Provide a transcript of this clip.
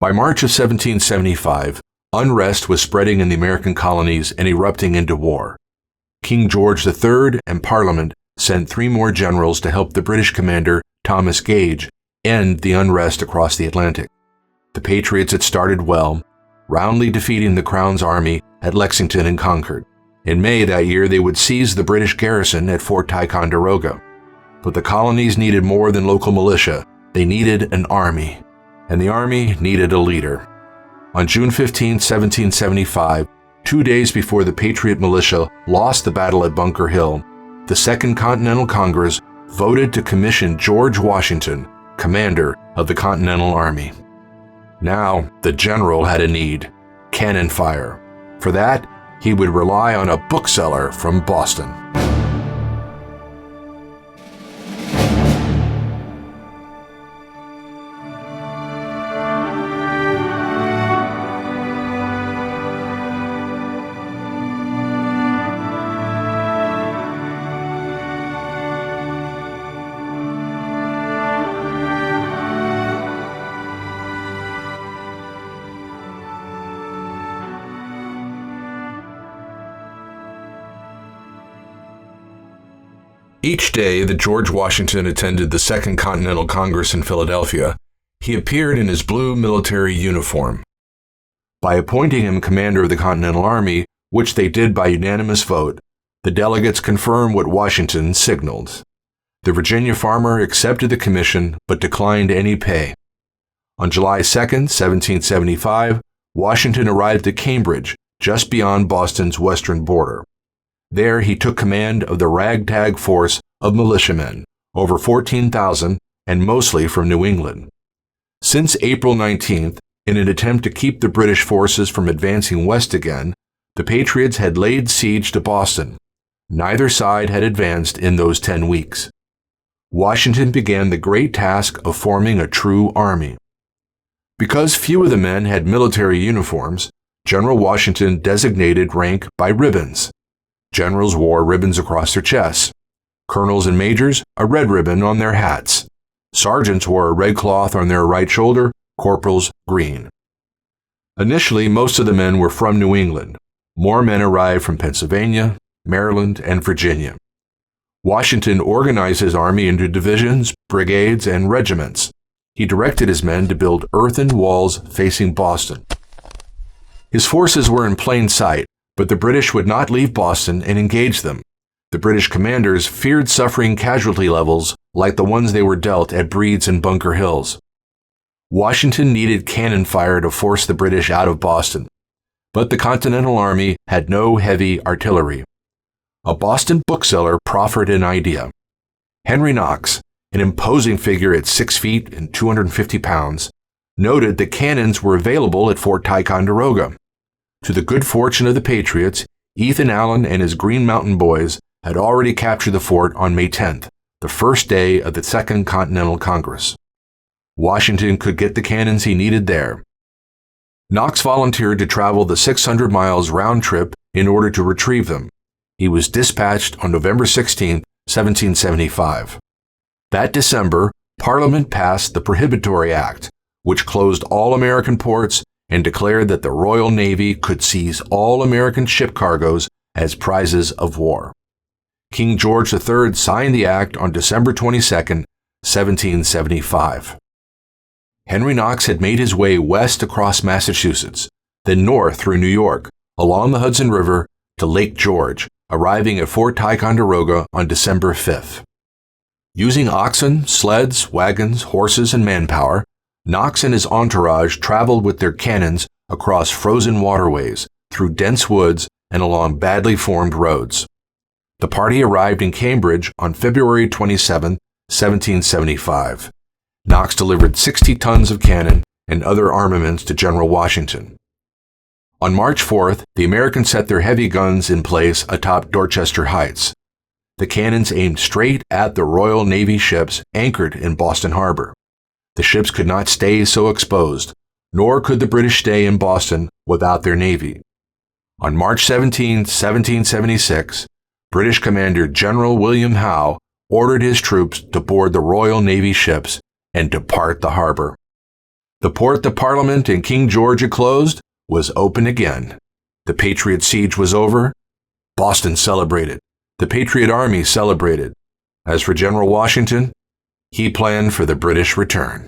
By March of 1775, unrest was spreading in the American colonies and erupting into war. King George III and Parliament sent 3 more generals to help the British commander, Thomas Gage, end the unrest across the Atlantic. The Patriots had started well, roundly defeating the Crown's army at Lexington and Concord. In May that year, they would seize the British garrison at Fort Ticonderoga. But the colonies needed more than local militia. They needed an army, and the army needed a leader. On June 15, 1775, 2 days before the Patriot militia lost the battle at Bunker Hill, the Second Continental Congress voted to commission George Washington, commander of the Continental Army. Now, the general had a need: cannon fire. For that, he would rely on a bookseller from Boston. Each day that George Washington attended the Second Continental Congress in Philadelphia, he appeared in his blue military uniform. By appointing him commander of the Continental Army, which they did by unanimous vote, the delegates confirmed what Washington signaled. The Virginia farmer accepted the commission but declined any pay. On July 2, 1775, Washington arrived at Cambridge, just beyond Boston's western border. There he took command of the ragtag force of militiamen, over 14,000, and mostly from New England. Since April 19th, in an attempt to keep the British forces from advancing west again, the Patriots had laid siege to Boston. Neither side had advanced in those 10 weeks. Washington began the great task of forming a true army. Because few of the men had military uniforms, General Washington designated rank by ribbons. Generals wore ribbons across their chests. Colonels and majors, a red ribbon on their hats. Sergeants wore a red cloth on their right shoulder, corporals green. Initially, most of the men were from New England. More men arrived from Pennsylvania, Maryland, and Virginia. Washington organized his army into divisions, brigades, and regiments. He directed his men to build earthen walls facing Boston. His forces were in plain sight, but the British would not leave Boston and engage them. The British commanders feared suffering casualty levels like the ones they were dealt at Breed's and Bunker Hills. Washington needed cannon fire to force the British out of Boston, but the Continental Army had no heavy artillery. A Boston bookseller proffered an idea. Henry Knox, an imposing figure at 6 feet and 250 pounds, noted that cannons were available at Fort Ticonderoga. To the good fortune of the Patriots, Ethan Allen and his Green Mountain Boys had already captured the fort on May 10th, the first day of the Second Continental Congress. Washington could get the cannons he needed there. Knox volunteered to travel the 600 miles round trip in order to retrieve them. He was dispatched on November 16, 1775. That December, Parliament passed the Prohibitory Act, which closed all American ports and declared that the Royal Navy could seize all American ship cargoes as prizes of war. King George III signed the act on December 22, 1775. Henry Knox had made his way west across Massachusetts, then north through New York, along the Hudson River to Lake George, arriving at Fort Ticonderoga on December 5th. Using oxen, sleds, wagons, horses, and manpower, Knox and his entourage traveled with their cannons across frozen waterways, through dense woods, and along badly formed roads. The party arrived in Cambridge on February 27, 1775. Knox delivered 60 tons of cannon and other armaments to General Washington. On March 4th, the Americans set their heavy guns in place atop Dorchester Heights. The cannons aimed straight at the Royal Navy ships anchored in Boston Harbor. The ships could not stay so exposed, nor could the British stay in Boston without their navy. On March 17, 1776, British Commander General William Howe ordered his troops to board the Royal Navy ships and depart the harbor. The port the Parliament and King George had closed was open again. The Patriot siege was over. Boston celebrated. The Patriot Army celebrated. As for General Washington, he planned for the British return.